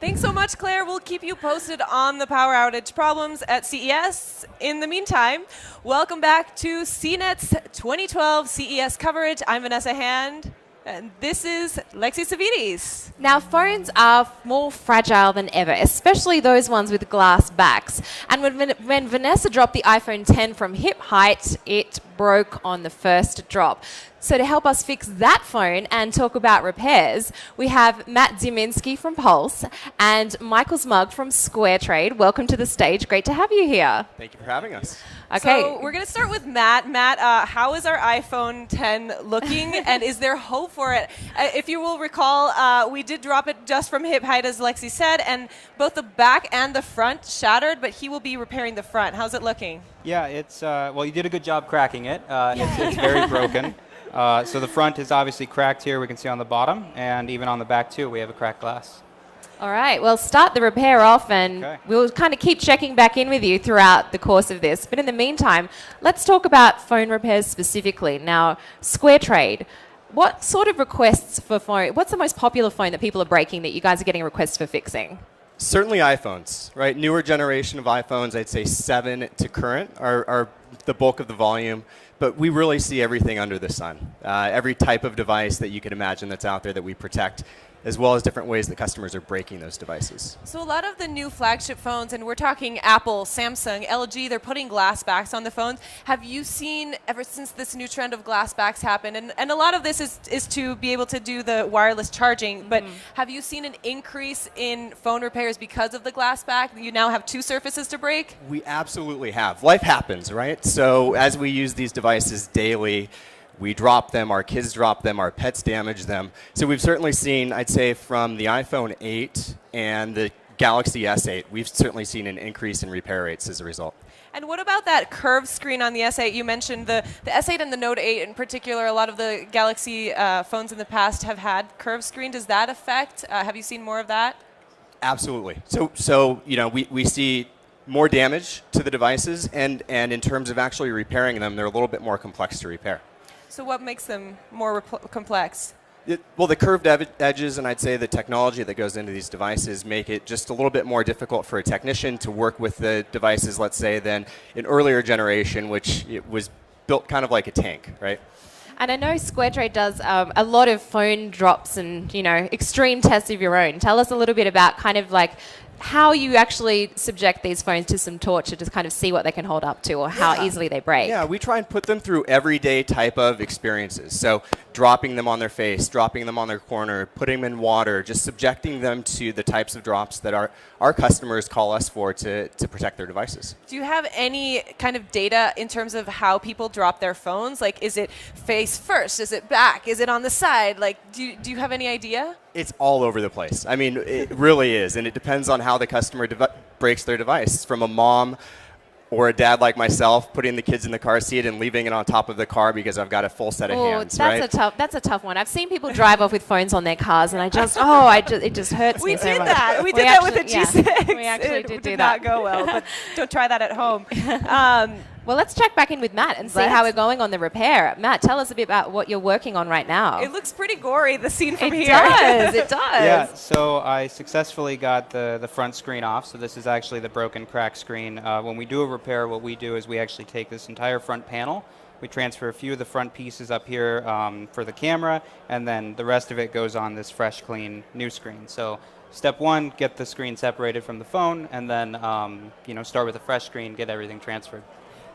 Thanks so much, Claire. We'll keep you posted on the power outage problems at CES. In the meantime, welcome back to CNET's 2012 CES coverage. I'm Vanessa Hand, and this is Lexi Savides. Now, phones are more fragile than ever, especially those ones with glass backs. And when Vanessa dropped the iPhone 10 from hip height, it broke on the first drop. So to help us fix that phone and talk about repairs, we have Matt Zieminski from Puls and Michael Smug from Square Trade. Welcome to the stage. Great to have you here. Thank you for having us. Okay. So we're going to start with Matt. Matt, how is our iPhone 10 looking, and is there hope for it? If you will recall, we did drop it just from hip height, as Lexi said, and both the back and the front shattered, but he will be repairing the front. How's it looking? Yeah, it's well, you did a good job cracking it. It's very broken. So the front is obviously cracked here. We can see on the bottom, and even on the back too, we have a cracked glass. All right, well, start the repair off, and we'll kind of keep checking back in with you throughout the course of this. But in the meantime, let's talk about phone repairs specifically. Now, Square Trade, what sort of requests for phone? What's the most popular phone that people are breaking that you guys are getting requests for fixing? Certainly iPhones, right? Newer generation of iPhones, I'd say 7 to current are the bulk of the volume. But we really see everything under the sun. Every type of device that you could imagine that's out there that we protect, as well as different ways that customers are breaking those devices. So a lot of the new flagship phones, and we're talking Apple, Samsung, LG, they're putting glass backs on the phones. Have you seen, ever since this new trend of glass backs happened, and a lot of this is to be able to do the wireless charging, but have you seen an increase in phone repairs because of the glass back? You now have 2 surfaces to break? We absolutely have. Life happens, right? So as we use these devices daily, we drop them, our kids drop them, our pets damage them. So we've certainly seen, I'd say, from the iPhone 8 and the Galaxy S8, we've certainly seen an increase in repair rates as a result. And what about that curved screen on the S8? You mentioned the S8 and the Note 8 in particular. A lot of the Galaxy phones in the past have had curved screen. Does that affect? Have you seen more of that? Absolutely. So you know, we see more damage to the devices, and in terms of actually repairing them, they're a little bit more complex to repair. So what makes them more complex? Well, the curved edges and I'd say the technology that goes into these devices make it just a little bit more difficult for a technician to work with the devices, let's say, than an earlier generation, which it was built kind of like a tank, right? And I know Square Trade does a lot of phone drops and, you know, extreme tests of your own. Tell us a little bit about kind of like how you actually subject these phones to some torture to kind of see what they can hold up to or how easily they break. Yeah, we try and put them through everyday type of experiences. So dropping them on their face, dropping them on their corner, putting them in water, just subjecting them to the types of drops that our customers call us for to protect their devices. Do you have any kind of data in terms of how people drop their phones? Like, is it face first? Is it back? Is it on the side? Like, do you have any idea? It's all over the place. I mean, it really is. And it depends on how the customer breaks their device. From a mom or a dad like myself putting the kids in the car seat and leaving it on top of the car because I've got a full set of hands, right? That's a tough one. I've seen people drive off with phones on their cars, and it just hurts me so much. We did that. We did that with the G6. Yeah, we actually did that. that. Did not go well, but don't try that at home. Well, let's check back in with Matt and see how we're going on the repair. Matt, tell us a bit about what you're working on right now. It looks pretty gory, the scene from here. It does. Yeah, so I successfully got the front screen off. So this is actually the broken crack screen. When we do a repair, what we do is we actually take this entire front panel. We transfer a few of the front pieces up here for the camera, and then the rest of it goes on this fresh, clean, new screen. So step 1, get the screen separated from the phone, and then start with a fresh screen, get everything transferred.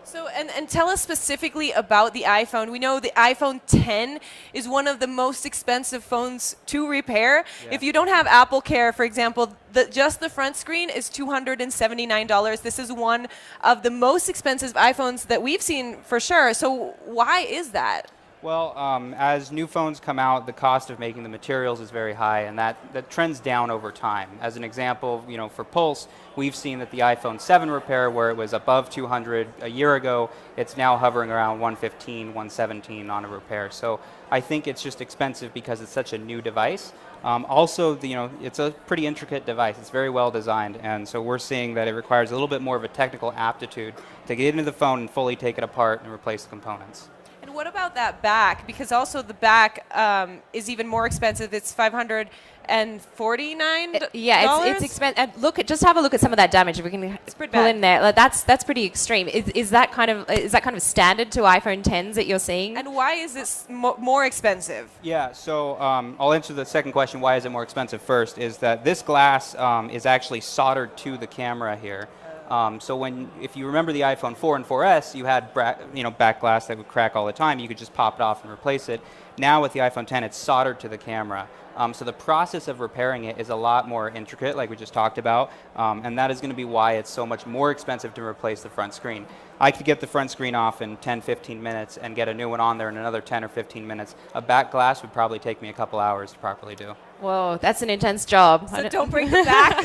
So, and tell us specifically about the iPhone. We know the iPhone 10 is one of the most expensive phones to repair. Yeah. If you don't have Apple Care, for example, just the front screen is $279. This is one of the most expensive iPhones that we've seen for sure. So why is that? Well, as new phones come out, the cost of making the materials is very high, and that trends down over time. As an example, for Puls, we've seen that the iPhone 7 repair, where it was above $200 a year ago, it's now hovering around $115, $117 on a repair. So I think it's just expensive because it's such a new device. Also, it's a pretty intricate device. It's very well designed, and so we're seeing that it requires a little bit more of a technical aptitude to get into the phone and fully take it apart and replace the components. What about that back, because also the back is even more expensive. It's $549. Yeah, it's expensive. Just have a look at some of that damage. If we can pull in there, like, that's pretty extreme. Is that kind of standard to iPhone 10s that you're seeing? And why is this more expensive? Yeah, so I'll answer the second question, why is it more expensive first, is that this glass is actually soldered to the camera here. So if you remember the iPhone 4 and 4S, you had back glass that would crack all the time. You could just pop it off and replace it. Now with the iPhone 10, it's soldered to the camera. So the process of repairing it is a lot more intricate, like we just talked about, and that is going to be why it's so much more expensive to replace the front screen. I could get the front screen off in 10, 15 minutes and get a new one on there in another 10 or 15 minutes. A back glass would probably take me a couple hours to properly do. Whoa, that's an intense job. So don't break the back.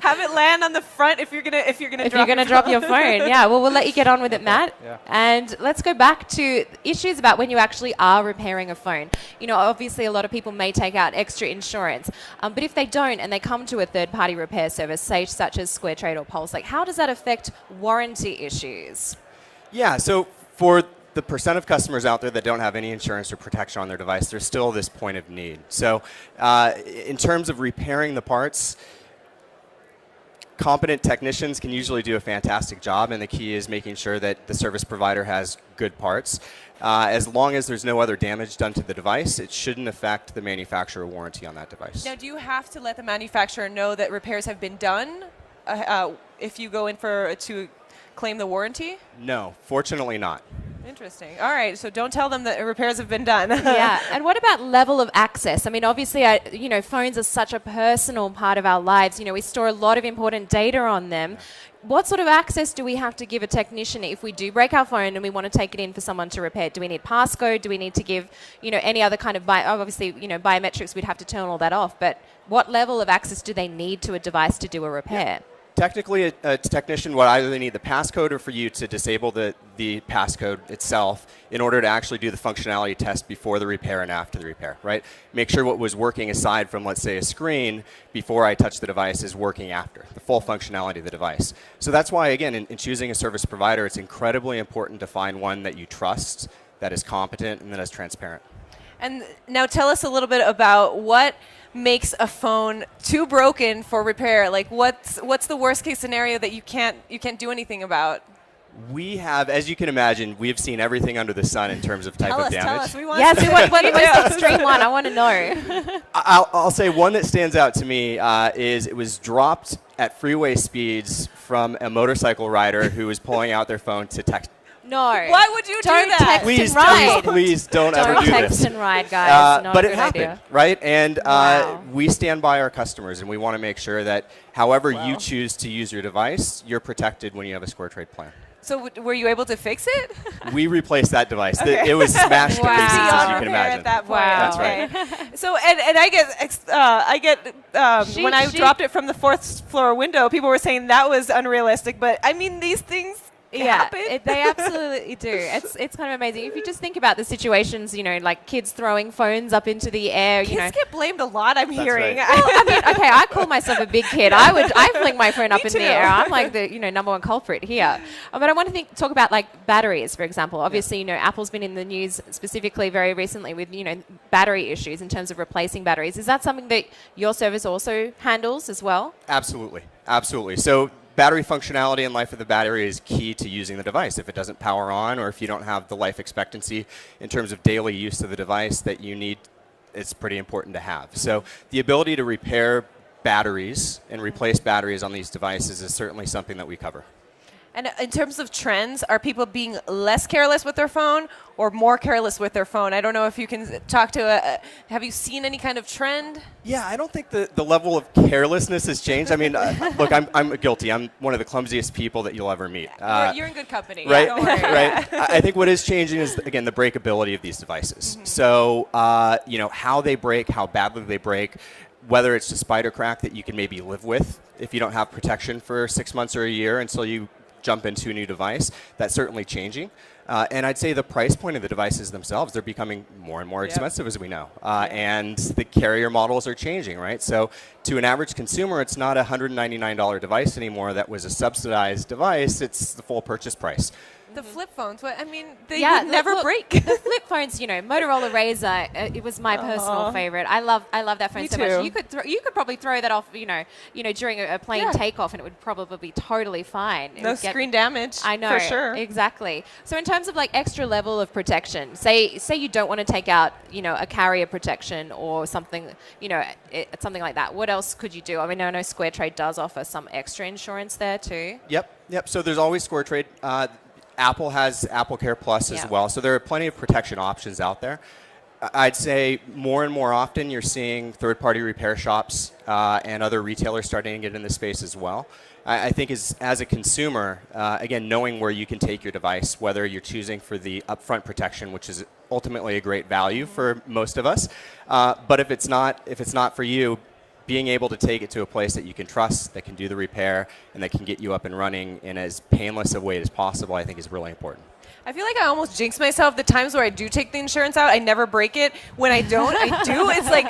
Have it land on the front if you're gonna drop your phone. Yeah, well, we'll let you get on with it, Matt. Yeah. And let's go back to issues about when you actually are repairing a phone. Obviously a lot of people may take out extra insurance, but if they don't and they come to a third-party repair service, say such as SquareTrade or Puls, like how does that affect warranty issues? Yeah, so for the percent of customers out there that don't have any insurance or protection on their device, there's still this point of need. So in terms of repairing the parts, competent technicians can usually do a fantastic job, and the key is making sure that the service provider has good parts. As long as there's no other damage done to the device, it shouldn't affect the manufacturer warranty on that device. Now, do you have to let the manufacturer know that repairs have been done if you go in to claim the warranty? No, fortunately not. Interesting. All right, so don't tell them that repairs have been done. Yeah, and what about level of access? I mean, obviously, phones are such a personal part of our lives. We store a lot of important data on them. What sort of access do we have to give a technician if we do break our phone and we want to take it in for someone to repair? Do we need passcode? Do we need to give, any other kind of, obviously, biometrics, we'd have to turn all that off. But what level of access do they need to a device to do a repair? Yeah. Technically, a technician would either need the passcode or for you to disable the passcode itself in order to actually do the functionality test before the repair and after the repair, right? Make sure what was working aside from, let's say, a screen before I touch the device is working after, the full functionality of the device. So that's why, again, in choosing a service provider, it's incredibly important to find one that you trust, that is competent, and that is transparent. And now tell us a little bit about what makes a phone too broken for repair. Like what's the worst case scenario that you can't do anything about? We have, as you can imagine, we have seen everything under the sun in terms of type of damage. Tell us. We want yes, what the most extreme one? I want to know. I'll say one that stands out to me is it was dropped at freeway speeds from a motorcycle rider who was pulling out their phone to text. No. Why would you don't do that? Text Please, and ride. please don't ever do this. Don't text and ride, guys. Not but a it good happened, idea. right? And Wow. we stand by our customers, and we want to make sure that however you choose to use your device, you're protected when you have a SquareTrade plan. So were you able to fix it? We replaced that device. Okay. It was smashed to Wow. pieces, as Beyond you can repair imagine. at that point. Wow. That's right. Okay. So and I get when I dropped it from the fourth floor window, people were saying that was unrealistic. But I mean, these things happen. They absolutely do. It's kind of amazing. If you just think about the situations, like kids throwing phones up into the air. Kids get blamed a lot, I'm hearing. right. Well, I mean, okay, I call myself a big kid. I fling my phone up in too. the air. I'm like the number one culprit here. But I want to talk about like batteries, for example. Obviously, Apple's been in the news specifically very recently with battery issues in terms of replacing batteries. Is that something that your service also handles as well? Absolutely. Absolutely. So battery functionality and life of the battery is key to using the device. If it doesn't power on or if you don't have the life expectancy in terms of daily use of the device that you need, it's pretty important to have. So the ability to repair batteries and replace batteries on these devices is certainly something that we cover. And in terms of trends, are people being less careless with their phone or more careless with their phone? I don't know if you can talk to have you seen any kind of trend? Yeah, I don't think the level of carelessness has changed. I mean, look, I'm guilty. I'm one of the clumsiest people that you'll ever meet. You're in good company. Right, Don't worry. right. I think what is changing is, again, the breakability of these devices. Mm-hmm. So, how they break, how badly they break, whether it's a spider crack that you can maybe live with if you don't have protection for 6 months or a year until you jump into a new device, that's certainly changing. And I'd say the price point of the devices themselves, they're becoming more and more expensive, as we know. And the carrier models are changing, right? So to an average consumer, it's not a $199 device anymore that was a subsidized device. It's the full purchase price. The flip phones, what, I mean, they Yeah, would never look, break. The flip phones, Motorola Razr, it was my personal favorite. I love that phone Me so too. much. You could probably throw that off, during a plane takeoff, and it would probably be totally fine. It No would screen damage. I know, for sure. exactly. So in terms of like extra level of protection, say you don't want to take out, a carrier protection or something, something like that. What else could you do? I mean, I know Square Trade does offer some extra insurance there too. Yep. So there's always Square Trade. Apple has Apple Care Plus as well. So there are plenty of protection options out there. I'd say more and more often you're seeing third-party repair shops and other retailers starting to get in the space as well. I think as a consumer, again, knowing where you can take your device, whether you're choosing for the upfront protection, which is ultimately a great value for most of us, but if it's not for you, being able to take it to a place that you can trust, that can do the repair, and that can get you up and running in as painless a way as possible, I think is really important. I feel like I almost jinx myself the times where I do take the insurance out. I never break it. When I don't, I do. It's like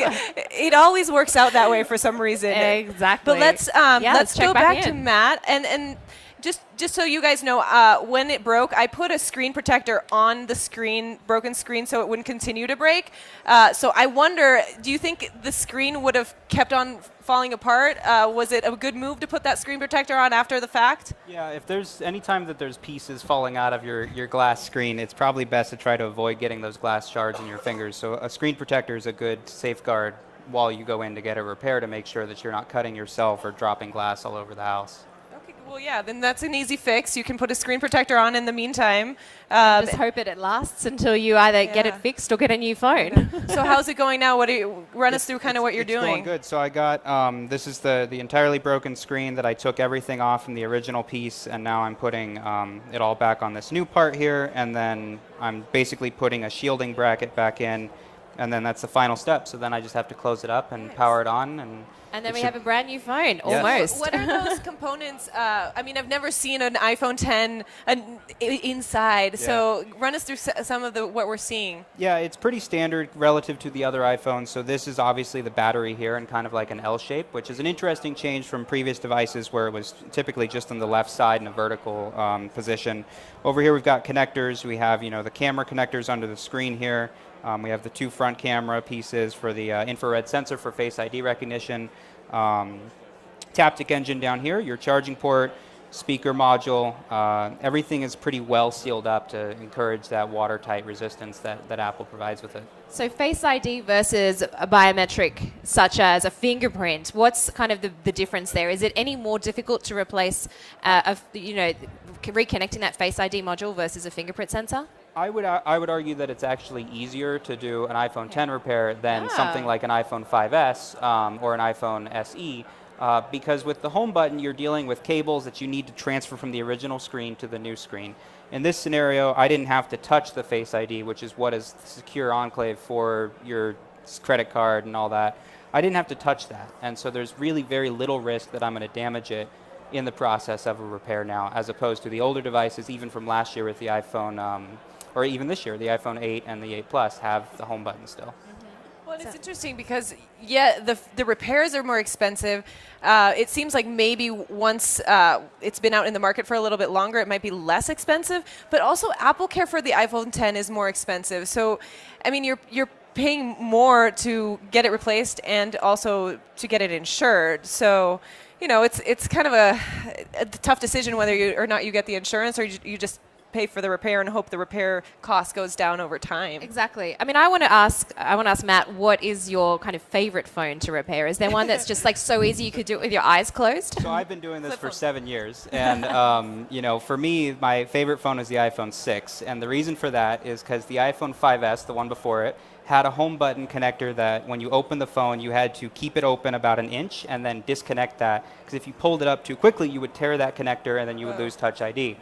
it always works out that way for some reason. Exactly. But let's check go back to in. Matt and just so you guys know, when it broke, I put a screen protector on the broken screen, so it wouldn't continue to break. So I wonder, do you think the screen would have kept on falling apart? Was it a good move to put that screen protector on after the fact? Yeah, if there's any time that there's pieces falling out of your glass screen, it's probably best to try to avoid getting those glass shards in your fingers. So a screen protector is a good safeguard while you go in to get a repair to make sure that you're not cutting yourself or dropping glass all over the house. Okay, well, yeah, then that's an easy fix. You can put a screen protector on in the meantime. Just hope it lasts until you either get it fixed or get a new phone. So how's it going now? Run us through kind of what you're doing. It's going good. So I got, this is the entirely broken screen that I took everything off from the original piece, and now I'm putting it all back on this new part here, and then I'm basically putting a shielding bracket back in, and then that's the final step. So then I just have to close it up and power it on, and then we have a brand new phone, almost. What are those components? I mean, I've never seen an iPhone 10 inside, so run us through some of what we're seeing. Yeah, it's pretty standard relative to the other iPhones. So this is obviously the battery here in kind of like an L shape, which is an interesting change from previous devices where it was typically just on the left side in a vertical position. Over here we've got connectors. We have, the camera connectors under the screen here. We have the two front camera pieces for the infrared sensor for Face ID recognition. Taptic engine down here, your charging port, speaker module. Everything is pretty well sealed up to encourage that watertight resistance that Apple provides with it. So Face ID versus a biometric such as a fingerprint, what's kind of the difference there? Is it any more difficult to replace, reconnecting that Face ID module versus a fingerprint sensor? I would argue that it's actually easier to do an iPhone 10 repair than something like an iPhone 5S or an iPhone SE, because with the home button, you're dealing with cables that you need to transfer from the original screen to the new screen. In this scenario, I didn't have to touch the Face ID, which is what is the secure enclave for your credit card and all that. I didn't have to touch that, and so there's really very little risk that I'm going to damage it in the process of a repair now, as opposed to the older devices, even from last year with the iPhone, or even this year, the iPhone 8 and the 8 Plus have the home button still. Well, it's interesting because, the repairs are more expensive. It seems like maybe once it's been out in the market for a little bit longer, it might be less expensive. But also, Apple Care for the iPhone 10 is more expensive. So, I mean, you're paying more to get it replaced and also to get it insured. So, it's kind of a tough decision whether or not you get the insurance or you just pay for the repair and hope the repair cost goes down over time. Exactly. I mean, I want to ask Matt, what is your kind of favorite phone to repair? Is there one that's just like so easy you could do it with your eyes closed? So I've been doing this for 7 years, and for me, my favorite phone is the iPhone 6, and the reason for that is because the iPhone 5S, the one before it, had a home button connector that when you open the phone, you had to keep it open about an inch and then disconnect that, because if you pulled it up too quickly, you would tear that connector and then you would lose Touch ID.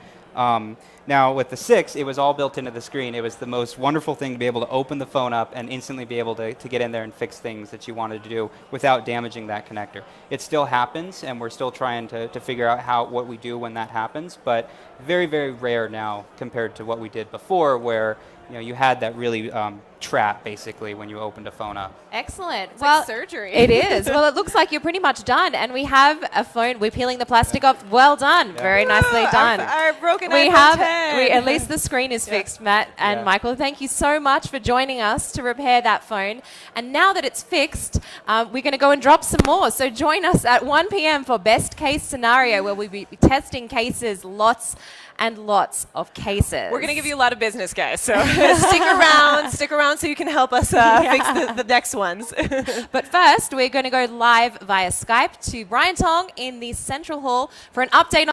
Now with the 6, it was all built into the screen. It was the most wonderful thing to be able to open the phone up and instantly be able to get in there and fix things that you wanted to do without damaging that connector. It still happens, and we're still trying to figure out what we do when that happens, but very, very rare now compared to what we did before, where you had that really trap basically when you opened a phone up. Excellent. It's well, like surgery. It is. Well, it looks like you're pretty much done, and we have a phone. We're peeling the plastic off. Well done. Very nicely done. Our broken We iPhone have. 10. At least the screen is fixed, Matt and Michael. Thank you so much for joining us to repair that phone. And now that it's fixed, we're going to go and drop some more. So join us at 1 p.m. for best case scenario, where we'll be testing cases, lots and lots of cases. We're going to give you a lot of business, guys. So stick around so you can help us fix the next ones. But first, we're going to go live via Skype to Brian Tong in the Central Hall for an update on